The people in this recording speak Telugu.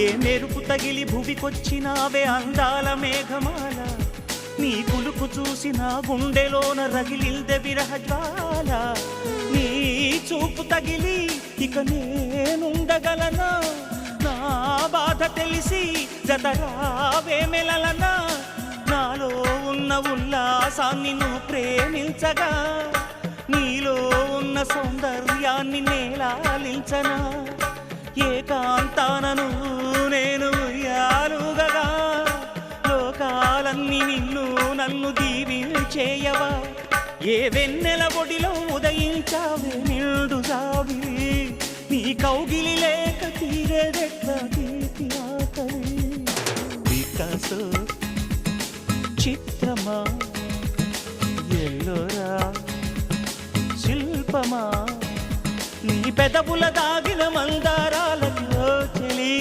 ఏ మెరుపు తగిలి భువికొచ్చినావే అందాల మేఘమాల, నీ కులుకు చూసి నా గుండెలోన రగిలిల్దె విరహజ్వాల. నీ చూపు తగిలి ఇక నేనుండగలనా, నా బాధ తెలిసి జతరావే మెలలనా. నాలో ఉన్న ఉల్లాసాన్ని నువ్వు ప్రేమించగా, నీలో ఉన్న సౌందర్యాన్ని నేలాలించనా. ఏకాంతానను నేను ఉయ్యాలుగగా, లోకాలన్నీ నిన్ను నన్ను దీవించేయవా. ఏ వెన్నెల ఒడిలో ఉదయించావే నిండు జాబిలి, నీ కౌగిలి లేక తీరేదెట్లా తీపి ఆకలి. వికాసో చిత్రమా, ఎల్లోరా శిల్పమా, నీ పెదవుల దాగిన మందారాలలో చెలి